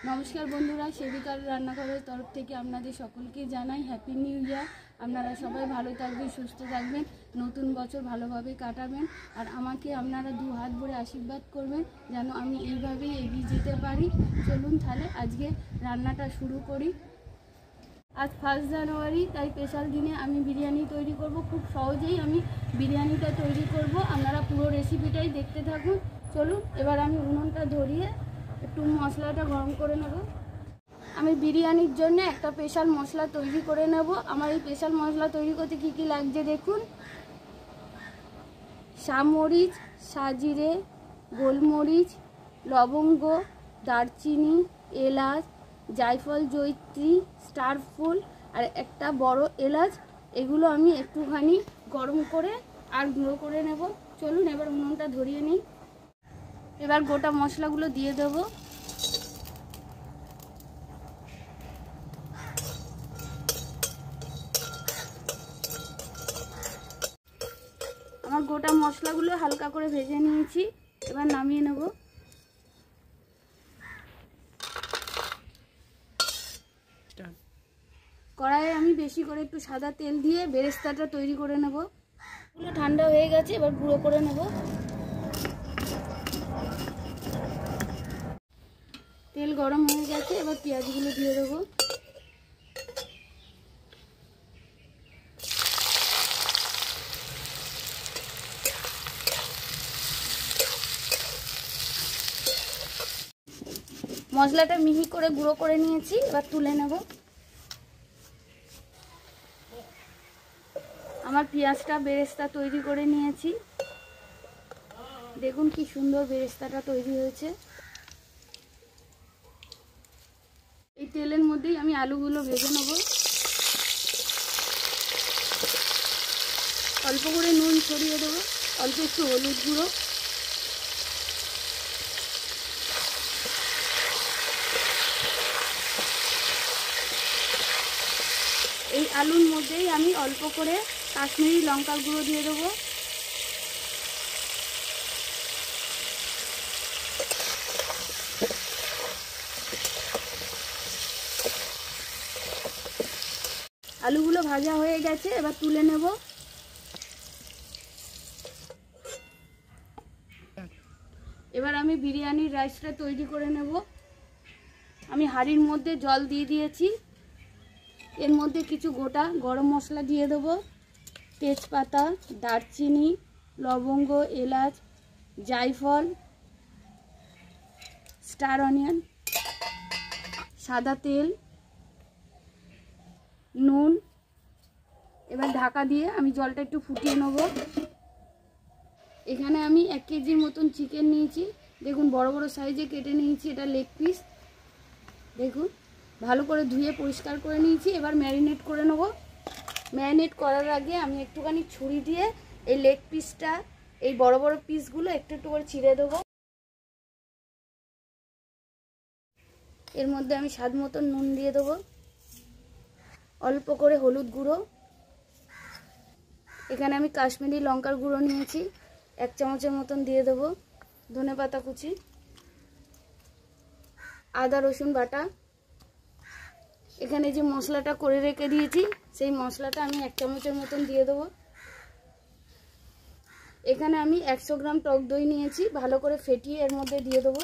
নমস্কার বন্ধুরা, সেবিকার রান্নাঘরের তরফ থেকে আপনাদের সকলকে জানাই হ্যাপি নিউ ইয়ার। আপনারা সবাই ভালো থাকবেন, সুস্থ থাকবেন, নতুন বছর ভালোভাবে কাটাবেন। আর আমাকে আপনারা দু হাত ভরে আশীর্বাদ করবেন যেন আমি এইভাবেই এগিয়ে যেতে পারি। চলুন তাহলে আজকে রান্নাটা শুরু করি। আজ 1 জানুয়ারি, তাই স্পেশাল দিনে আমি বিরিয়ানি তৈরি করব। খুব সহজেই আমি বিরিয়ানিটা তৈরি করব, আপনারা পুরো রেসিপিটাই দেখতে থাকুন। চলুন এবার আমি উনুনটা ধরিয়ে একটু মশলাটা গরম করে নেব। আমি বিরিয়ানির জন্য একটা স্পেশাল মশলা তৈরি করে নেব। আমার এই স্পেশাল মশলা তৈরি করতে কী কী লাগছে দেখুন। সামরিচ, সাজিরে, গোলমরিচ, লবঙ্গ, দারচিনি, এলাচ, জায়ফল, জয়িত্রী, স্টার ফুল আর একটা বড় এলাচ। এগুলো আমি একটুখানি গরম করে আর গুঁড়ো করে নেব। চলুন এবার উনুনটা ধরিয়ে নিই। এবার গোটা মশলাগুলো দিয়ে দেবো। আমার গোটা মশলাগুলো হালকা করে ভেজে নিয়েছি, এবার নামিয়ে নেব। কড়াইয়ে আমি বেশি করে একটু সাদা তেল দিয়ে বেরেস্তাটা তৈরি করে নেব। এগুলো ঠান্ডা হয়ে গেছে, এবার গুঁড়ো করে নেব। তেল গরম হয়ে গেছে, এবার পেঁয়াজগুলো দিয়ে দেবো। মশলাটা মিহি করে গুঁড়ো করে নিয়েছি, এবার তুলে নেব। আমার পেঁয়াজটা বেরেস্তা তৈরি করে নিয়েছি, দেখুন কি সুন্দর বেরেস্তাটা তৈরি হয়েছে। এই তেলের মধ্যেই আমি আলুগুলো ভেজে নেব। অল্প করে নুন ছড়িয়ে দেবো, অল্প একটু হলুদ গুঁড়ো, এই আলুর মধ্যেই আমি অল্প করে কাশ্মীরি লঙ্কার গুঁড়ো দিয়ে দেবো। আলুগুলো ভাজা হয়ে গেছে, এবার তুলে নেব। এবার আমি বিরিয়ানির রাইসটা তৈরি করে নেব। আমি হাঁড়ির মধ্যে জল দিয়ে দিয়েছি, এর মধ্যে কিছু গোটা গরম মশলা দিয়ে দেবো। তেজপাতা, দারচিনি, লবঙ্গ, এলাচ, জায়ফল, স্টার অনিয়ন, সাদা তেল, নুন। এবার ঢাকা দিয়ে আমি জলটা একটু ফুটিয়ে নেব। এখানে আমি 1 কেজির মতন চিকেন নিয়েছি, দেখুন বড় বড় সাইজে কেটে নিয়েছি। এটা লেগ পিস, দেখুন ভালো করে ধুয়ে পরিষ্কার করে নিয়েছি। এবার ম্যারিনেট করে নেব। ম্যারিনেট করার আগে আমি একটুখানি ছুরি দিয়ে এই লেগ পিসটা, এই বড় বড় পিসগুলো একটু একটু করে ছিঁড়ে দেবো। এর মধ্যে আমি স্বাদ মতন নুন দিয়ে দেবো, অল্প করে হলুদ গুঁড়ো। এখানে আমি কাশ্মীরি লঙ্কার গুঁড়ো নিয়েছি, 1 চামচের মতন দিয়ে দেবো। ধনেপাতা কুচি, আদা রসুন বাটা। এখানে যে মশলাটা করে রেখে দিয়েছি সেই মশলাটা আমি 1 চামচের মতন দিয়ে দেবো। এখানে আমি 100 গ্রাম টক দই নিয়েছি, ভালো করে ফেটিয়ে এর মধ্যে দিয়ে দেবো।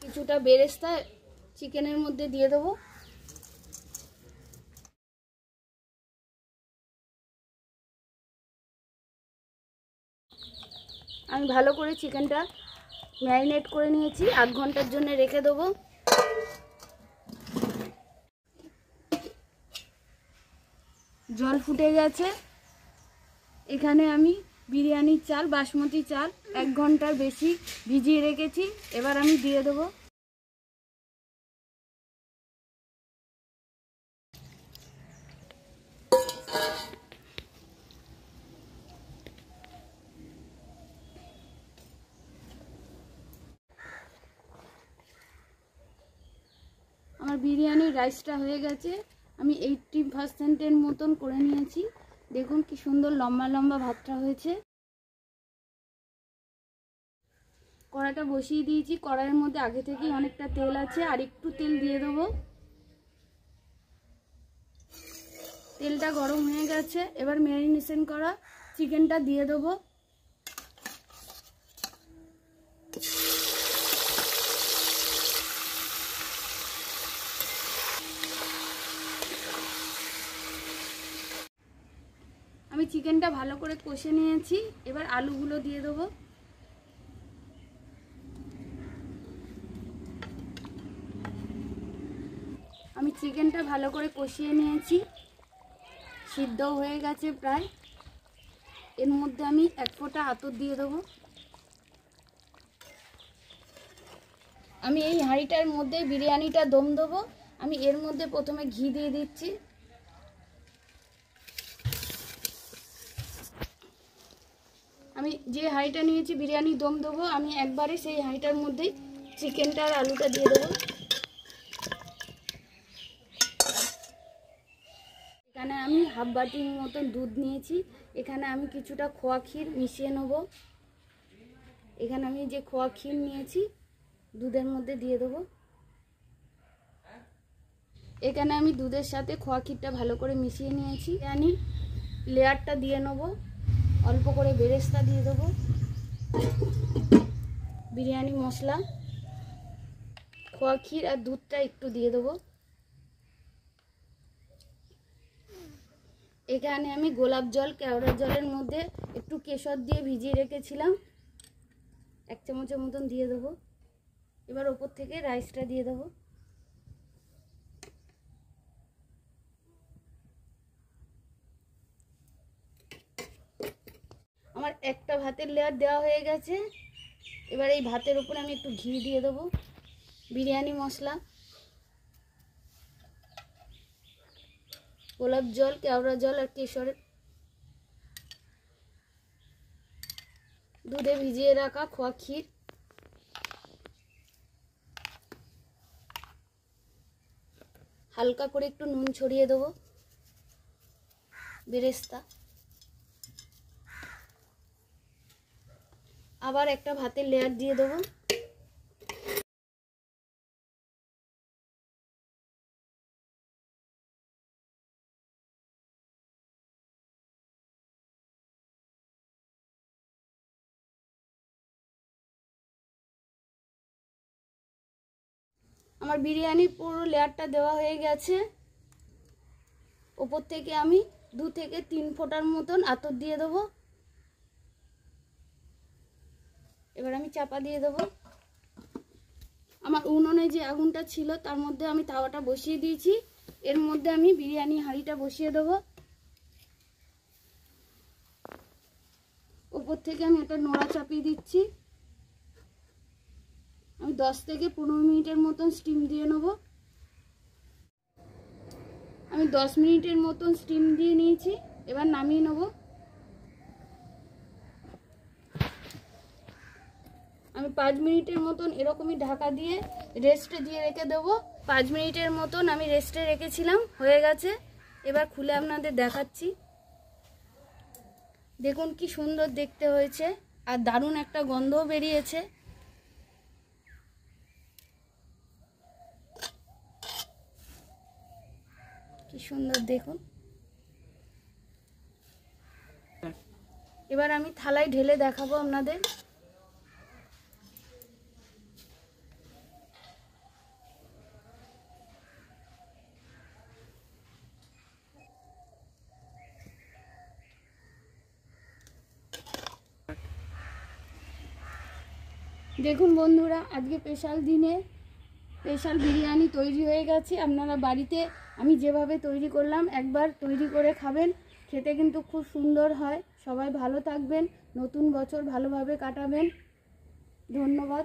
কিছুটা বেরেস্তা চিকেনের মধ্যে দিয়ে দেবো। আমি ভালো করে চিকেনটা ম্যারিনেট করে নিয়েছি, 8 ঘন্টার জন্য রেখে দেবো। জল ফুটে গেছে। এখানে আমি বিরিয়ানির চাল, বাসমতি চাল 1 ঘন্টার বেশি ভিজিয়ে রেখেছি, এবার আমি দিয়ে দেবো। আমার বিরিয়ানির রাইসটা হয়ে গেছে, আমি 80% মতন করে নিয়েছি। দেখুন কি সুন্দর লম্বা লম্বা ভাতটা হয়েছে। কড়াটা বসিয়ে দিয়েছি। কড়াইয়ের মধ্যে আগে থেকেই অনেকটা তেল আছে, আর একটু তেল দিয়ে দেবো। তেলটা গরম হয়ে গেছে, এবার ম্যারিনেশন করা চিকেনটা দিয়ে দেবো। আমি চিকেনটা ভালো করে কষে নিয়েছি, এবার আলুগুলো দিয়ে দেবো। আমি চিকেনটা ভালো করে কষিয়ে নিয়েছি, সিদ্ধ হয়ে গেছে প্রায়। এর মধ্যে আমি 1 ফোঁটা আতর দিয়ে দেবো। আমি এই হাঁড়িটার মধ্যে বিরিয়ানিটা দম দেবো। আমি এর মধ্যে প্রথমে ঘি দিয়ে দিচ্ছি। আমি যে হাঁড়িটা নিয়েছি বিরিয়ানি দম দেবো, আমি একবারে সেই হাঁড়িটার মধ্যেই চিকেনটা আর আলুটা দিয়ে দেবো। এখানে আমি হাফ বাটির মতন দুধ নিয়েছি। এখানে আমি কিছুটা খোয়া ক্ষীর মিশিয়ে নেব। এখানে আমি যে খোয়া ক্ষীর নিয়েছি দুধের মধ্যে দিয়ে দেবো। এখানে আমি দুধের সাথে খোয়া ক্ষীরটা ভালো করে মিশিয়ে নিয়েছি। আমি লেয়ারটা দিয়ে নেব। অল্প করে বেরেস্তা দিয়ে দেবো, বিরিয়ানি মশলা, খোয়া ক্ষীর আর দুধটা একটু দিয়ে দেবো। এখানে আমি গোলাপ জল, কেওড়ার জলের মধ্যে একটু কেশর দিয়ে ভিজিয়ে রেখেছিলাম, 1 চামচের মতন দিয়ে দেবো। এবার ওপর থেকে রাইসটা দিয়ে দেবো। আমার একটা ভাতের লেয়ার দেওয়া হয়ে গেছে। এবার এই ভাতের উপরে আমি একটু ঘি দিয়ে দেবো, বিরিয়ানি মশলা, গোলাপ জল, কেওড়া জল আর কেশরের, দুধে ভিজিয়ে রাখা খোয়া ক্ষীর, হালকা করে একটু নুন ছড়িয়ে দেবো, বেরেস্তা, আবার একটা ভাতের লেয়ার দিয়ে দেবো। আমার বিরিয়ানির পুরো লেয়ারটা দেওয়া হয়ে গেছে। ওপর থেকে আমি 2 থেকে 3 ফোঁটার মতন আতর দিয়ে দেবো। এবার আমি চাপা দিয়ে দেবো। আমার উনুনে যে আগুনটা ছিল তার মধ্যে আমি তাওয়াটা বসিয়ে দিয়েছি। এর মধ্যে আমি বিরিয়ানি হাঁড়িটা বসিয়ে দেবো। ওপর থেকে আমি একটা নোড়া চাপিয়ে দিচ্ছি। আমি 10 থেকে 15 মিনিটের মতন স্টিম দিয়ে নেব। আমি 10 মিনিটের মতন স্টিম দিয়ে নিয়েছি, এবার নামিয়ে নেব। আমি 5 মিনিটের মতন এরকমই ঢাকা দিয়ে রেস্টে দিয়ে রেখে দেবো। 5 মিনিটের মতন আমি রেস্টে রেখেছিলাম, হয়ে গেছে। এবার খুলে আপনাদের দেখাচ্ছি। দেখুন কি সুন্দর দেখতে হয়েছে, আর দারুণ একটা গন্ধও বেরিয়েছে। কি সুন্দর দেখুন। এবার আমি থালায় ঢেলে দেখাবো আপনাদের। দেখুন বন্ধুরা, আজকে স্পেশাল দিনে স্পেশাল বিরিয়ানি তৈরি হয়ে গেছে। আপনারা বাড়িতে আমি যেভাবে তৈরি করলাম একবার তৈরি করে খাবেন, খেতে কিন্তু খুব সুন্দর হয়। সবাই ভালো থাকবেন, নতুন বছর ভালোভাবে কাটাবেন। ধন্যবাদ।